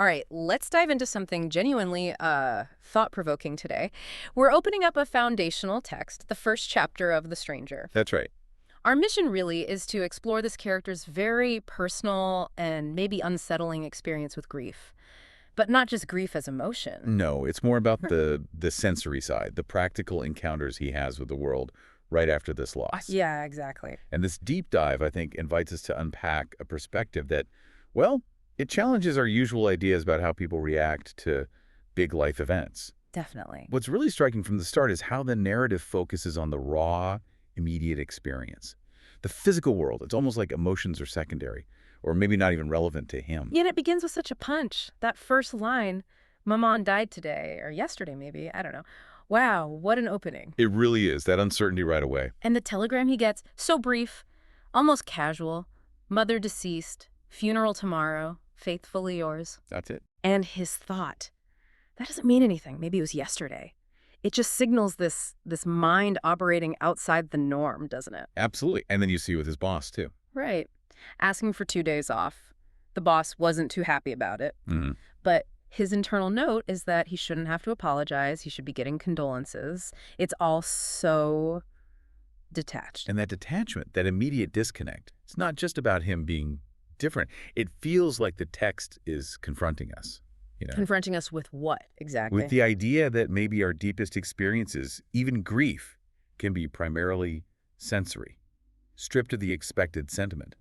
All right, let's dive into something genuinely thought-provoking today. We're opening up a foundational text, the first chapter of The Stranger. That's right. Our mission really is to explore this character's very personal and maybe unsettling experience with grief. But not just grief as emotion. No, it's more about the sensory side, the practical encounters he has with the world right after this loss. Yeah, exactly. And this deep dive, I think, invites us to unpack a perspective that, well, it challenges our usual ideas about how people react to big life events. Definitely. What's really striking from the start is how the narrative focuses on the raw, immediate experience. The physical world, it's almost like emotions are secondary, or maybe not even relevant to him. Yeah, and it begins with such a punch. That first line, Maman died today, or yesterday maybe, I don't know. Wow, what an opening. It really is, that uncertainty right away. And the telegram he gets, so brief, almost casual. Mother deceased, funeral tomorrow, faithfully yours. That's it. And his thought. That doesn't mean anything. Maybe it was yesterday. It just signals this mind operating outside the norm, doesn't it? Absolutely. And then you see with his boss, too. Right. Asking for 2 days off. The boss wasn't too happy about it. Mm-hmm. But his internal note is that he shouldn't have to apologize. He should be getting condolences. It's all so detached. And that detachment, that immediate disconnect, it's not just about him being different. It feels like the text is confronting us. Confronting us with what, exactly? With the idea that maybe our deepest experiences, even grief, can be primarily sensory, stripped of the expected sentiment.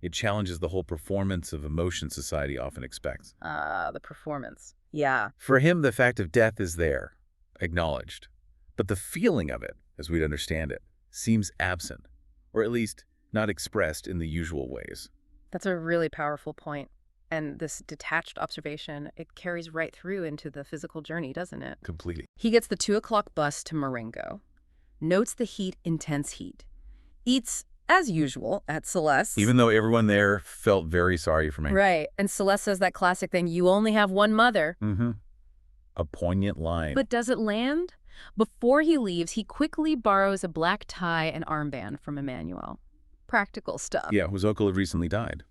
It challenges the whole performance of emotion society often expects. The performance. Yeah. For him, the fact of death is there, acknowledged. But the feeling of it, as we'd understand it, seems absent, or at least not expressed in the usual ways. That's a really powerful point. And this detached observation, it carries right through into the physical journey, doesn't it? Completely. He gets the 2 o'clock bus to Marengo, notes the heat, intense heat, eats, as usual, at Celeste's. Even though everyone there felt very sorry for me. Right. And Celeste says that classic thing, you only have one mother. Mm-hmm. A poignant line. But does it land? Before he leaves, he quickly borrows a black tie and armband from Emmanuel. Practical stuff. Yeah, whose uncle had recently died.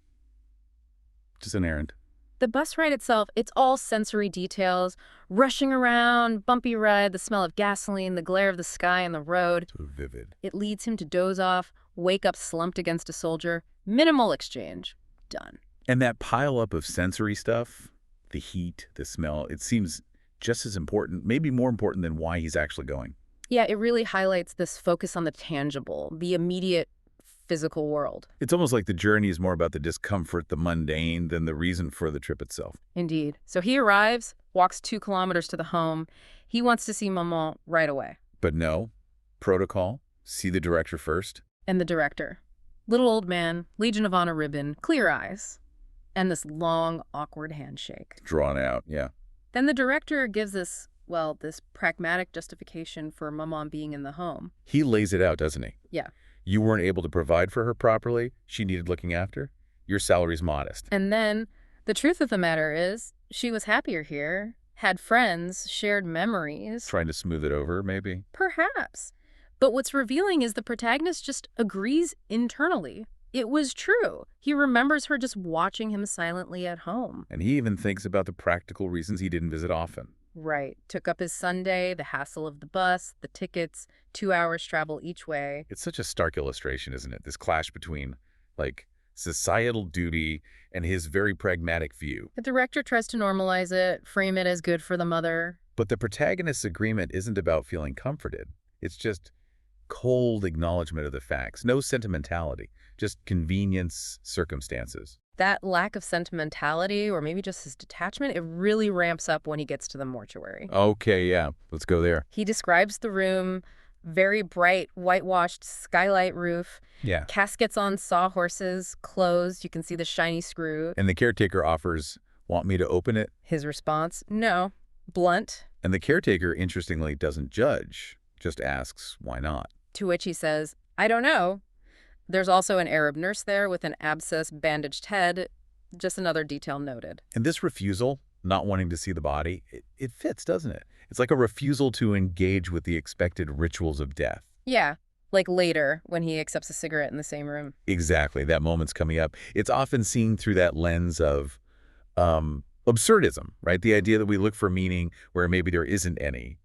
Just an errand. The bus ride itself, it's all sensory details. Rushing around, bumpy ride, the smell of gasoline, the glare of the sky and the road. So vivid. It leads him to doze off, wake up slumped against a soldier. Minimal exchange. Done. And that pile-up of sensory stuff, the heat, the smell, it seems just as important, maybe more important than why he's actually going. Yeah, it really highlights this focus on the tangible, the immediate physical world. It's almost like the journey is more about the discomfort, the mundane, than the reason for the trip itself. Indeed. So he arrives, walks 2 kilometers to the home. He wants to see Maman right away. But no, protocol, see the director first. And the director. Little old man, Legion of Honor ribbon, clear eyes. And this long, awkward handshake. Drawn out, yeah. Then the director gives us, well, this pragmatic justification for Maman being in the home. He lays it out, doesn't he? Yeah. You weren't able to provide for her properly. She needed looking after. Your salary's modest. And then the truth of the matter is she was happier here, had friends, shared memories. Trying to smooth it over, maybe? Perhaps. But what's revealing is the protagonist just agrees internally. It was true. He remembers her just watching him silently at home. And he even thinks about the practical reasons he didn't visit often. Right. Took up his Sunday, the hassle of the bus, the tickets, 2 hours travel each way. It's such a stark illustration, isn't it? This clash between, like, societal duty and his very pragmatic view. The director tries to normalize it, frame it as good for the mother. But the protagonist's agreement isn't about feeling comforted. It's just cold acknowledgement of the facts. No sentimentality, just convenience, circumstances. That lack of sentimentality, or maybe just his detachment, it really ramps up when he gets to the mortuary. Okay, yeah, let's go there. He describes the room, very bright, whitewashed skylight roof. Yeah. Caskets on sawhorses, closed. You can see the shiny screw. And the caretaker offers, want me to open it? His response, no. Blunt. And the caretaker, interestingly, doesn't judge, just asks, why not? To which he says, I don't know. There's also an Arab nurse there with an abscess, bandaged head. Just another detail noted. And this refusal, not wanting to see the body, it fits, doesn't it? It's like a refusal to engage with the expected rituals of death. Yeah, like later when he accepts a cigarette in the same room. Exactly, that moment's coming up. It's often seen through that lens of Absurdism, right? The idea that we look for meaning where maybe there isn't any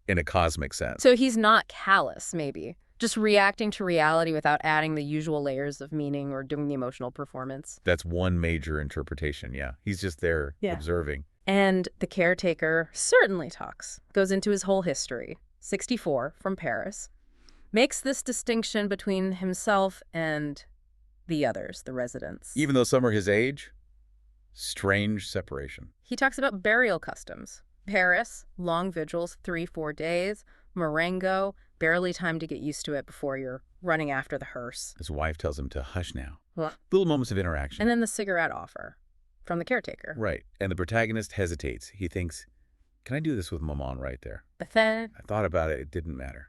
in a cosmic sense. So he's not callous, maybe, just reacting to reality without adding the usual layers of meaning or doing the emotional performance. That's one major interpretation, yeah. He's just there observing. And the caretaker certainly talks, goes into his whole history, 64, from Paris, makes this distinction between himself and the others, the residents. Even though some are his age, strange separation. He talks about burial customs. Paris, long vigils, 3-4 days. Marengo, barely time to get used to it before you're running after the hearse. His wife tells him to hush now. Well, Little moments of interaction. and then the cigarette offer from the caretaker. Right. And the protagonist hesitates. He thinks, can I do this with Maman right there? But then I thought about it. It didn't matter.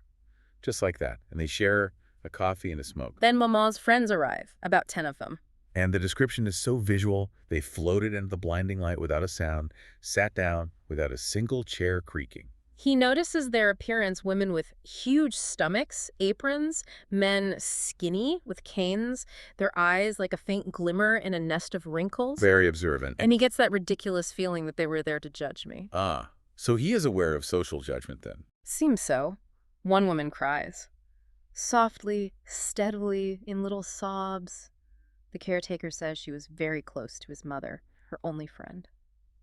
Just like that. And they share a coffee and a smoke. Maman's friends arrive, about 10 of them. And the description is so visual. They floated into the blinding light without a sound, sat down without a single chair creaking. He notices their appearance, women with huge stomachs, aprons, men skinny with canes, their eyes like a faint glimmer in a nest of wrinkles. Very observant. And he gets that ridiculous feeling that they were there to judge me. Ah, so he is aware of social judgment then. Seems so. One woman cries. Softly, steadily, in little sobs. The caretaker says she was very close to his mother, her only friend.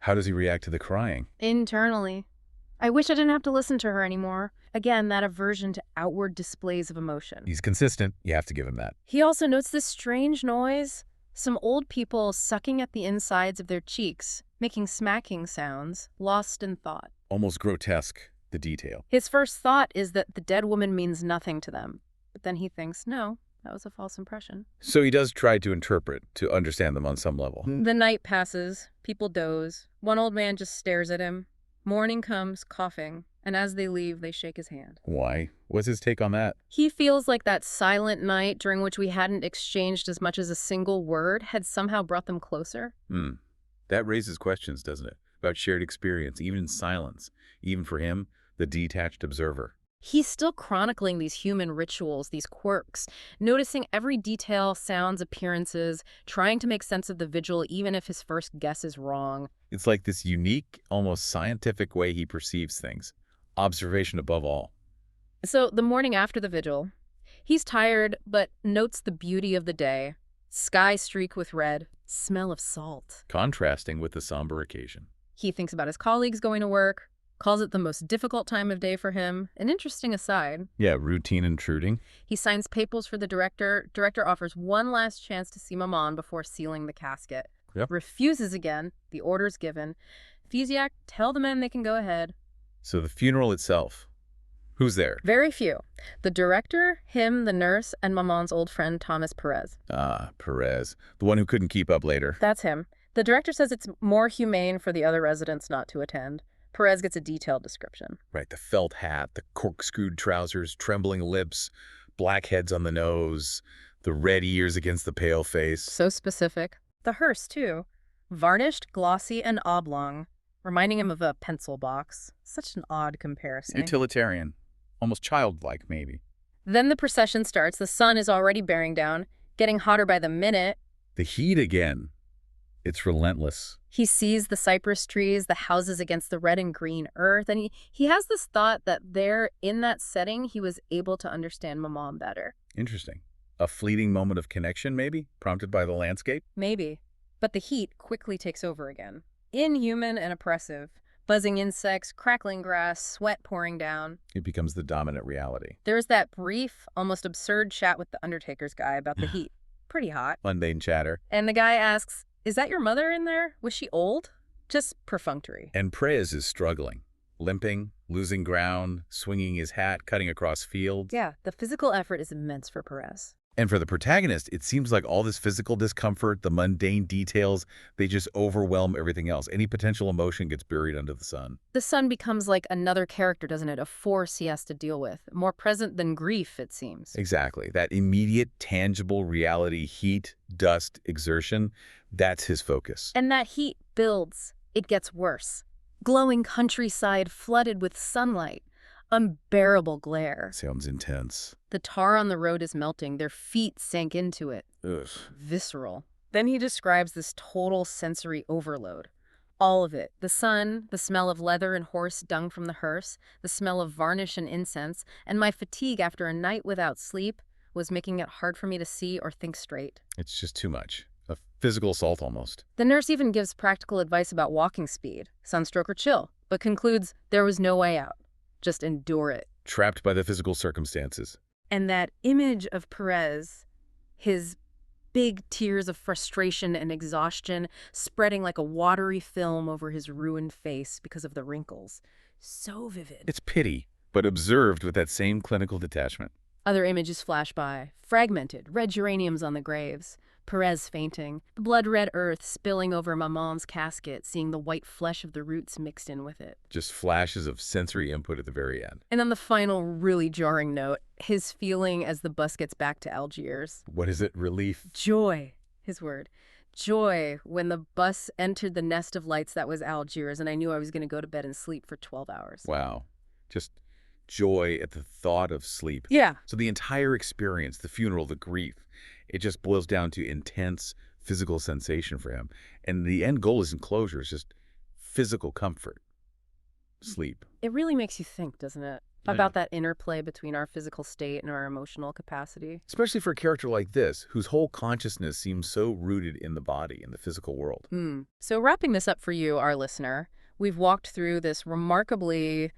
How does he react to the crying? Internally. I wish I didn't have to listen to her anymore. Again, that aversion to outward displays of emotion. He's consistent. You have to give him that. He also notes this strange noise. Some old people sucking at the insides of their cheeks, making smacking sounds, lost in thought. Almost grotesque, the detail. His first thought is that the dead woman means nothing to them. But then he thinks, no, that was a false impression. So he does try to interpret, to understand them on some level. The night passes. People doze. One old man just stares at him. Morning comes, coughing, and as they leave, they shake his hand. Why? What's his take on that? He feels like that silent night during which we hadn't exchanged as much as a single word had somehow brought them closer. That raises questions, doesn't it? About shared experience, even in silence. Even for him, the detached observer. He's still chronicling these human rituals, these quirks, noticing every detail, sounds, appearances, trying to make sense of the vigil even if his first guess is wrong. It's like this unique, almost scientific way he perceives things. Observation above all. So the morning after the vigil, he's tired but notes the beauty of the day. Sky streak with red, smell of salt. Contrasting with the somber occasion. He thinks about his colleagues going to work, calls it the most difficult time of day for him. An interesting aside. Yeah, routine intruding. He signs papers for the director. Director offers one last chance to see Maman before sealing the casket. Yep. Refuses again. The order's given. Fisiak, tell the men they can go ahead. So the funeral itself. Who's there? Very few. The director, him, the nurse, and Maman's old friend, Thomas Perez. Ah, Perez. The one who couldn't keep up later. That's him. The director says it's more humane for the other residents not to attend. Perez gets a detailed description. Right, the felt hat, the corkscrewed trousers, trembling lips, black heads on the nose, the red ears against the pale face. So specific. The hearse, too. Varnished, glossy, and oblong, reminding him of a pencil box. Such an odd comparison. Utilitarian. Almost childlike, maybe. Then the procession starts. The sun is already bearing down, getting hotter by the minute. The heat again. It's relentless. He sees the cypress trees, the houses against the red and green earth, and he has this thought that there, in that setting, he was able to understand Maman better. Interesting. A fleeting moment of connection, maybe, prompted by the landscape? Maybe. But the heat quickly takes over again. Inhuman and oppressive. Buzzing insects, crackling grass, sweat pouring down. It becomes the dominant reality. There's that brief, almost absurd chat with the Undertaker's guy about the heat. Pretty hot. Mundane chatter. And the guy asks, "Is that your mother in there? Was she old?" Just perfunctory. And Perez is struggling, limping, losing ground, swinging his hat, cutting across fields. Yeah, the physical effort is immense for Perez. And for the protagonist, it seems like all this physical discomfort, the mundane details, they just overwhelm everything else. Any potential emotion gets buried under the sun. The sun becomes like another character, doesn't it? A force he has to deal with. More present than grief, it seems. Exactly. That immediate, tangible reality, heat, dust, exertion, that's his focus. And that heat builds. It gets worse. Glowing countryside flooded with sunlight. Unbearable glare. Sounds intense. The tar on the road is melting. Their feet sank into it. Ugh. Visceral. Then he describes this total sensory overload. All of it. The sun, the smell of leather and horse dung from the hearse, the smell of varnish and incense, and my fatigue after a night without sleep was making it hard for me to see or think straight. It's just too much. A physical assault almost. The nurse even gives practical advice about walking speed, sunstroke or chill, but concludes there was no way out. Just endure it. Trapped by the physical circumstances. And that image of Perez, his big tears of frustration and exhaustion spreading like a watery film over his ruined face because of the wrinkles. So vivid. It's pity, but observed with that same clinical detachment. Other images flash by. Fragmented, red geraniums on the graves. Perez fainting. The blood-red earth spilling over Maman's casket, seeing the white flesh of the roots mixed in with it. Just flashes of sensory input at the very end. And then the final really jarring note, his feeling as the bus gets back to Algiers. What is it? Relief? Joy, his word. Joy when the bus entered the nest of lights that was Algiers, and I knew I was going to go to bed and sleep for 12 hours. Wow. Just joy at the thought of sleep. Yeah. So the entire experience, the funeral, the grief, it just boils down to intense physical sensation for him. And the end goal isn't closure, it's just physical comfort. Sleep. It really makes you think, doesn't it? Yeah. About that interplay between our physical state and our emotional capacity. Especially for a character like this, whose whole consciousness seems so rooted in the body, in the physical world. So wrapping this up for you, our listener, we've walked through this remarkably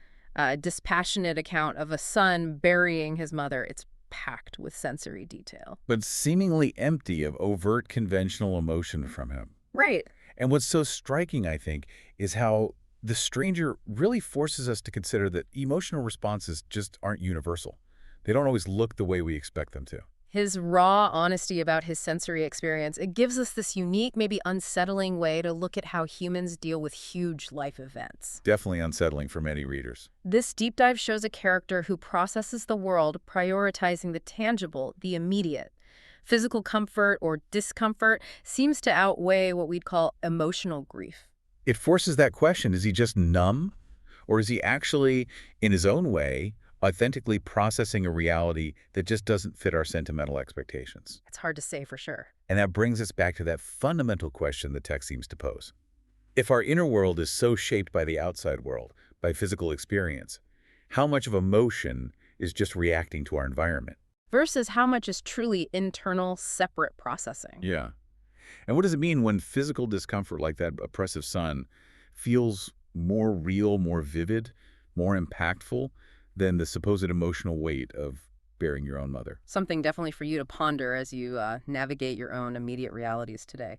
dispassionate account of a son burying his mother. It's packed with sensory detail. But seemingly empty of overt conventional emotion from him. Right. And what's so striking, I think, is how the stranger really forces us to consider that emotional responses just aren't universal. They don't always look the way we expect them to. His raw honesty about his sensory experience, it gives us this unique, maybe unsettling way to look at how humans deal with huge life events. Definitely unsettling for many readers. This deep dive shows a character who processes the world, prioritizing the tangible, the immediate. Physical comfort or discomfort seems to outweigh what we'd call emotional grief. It forces that question, is he just numb? Or is he actually, in his own way, authentically processing a reality that just doesn't fit our sentimental expectations? It's hard to say for sure. And that brings us back to that fundamental question the text seems to pose. If our inner world is so shaped by the outside world, by physical experience, how much of emotion is just reacting to our environment? Versus how much is truly internal, separate processing. Yeah. And what does it mean when physical discomfort like that oppressive sun feels more real, more vivid, more impactful than the supposed emotional weight of burying your own mother? Something definitely for you to ponder as you navigate your own immediate realities today.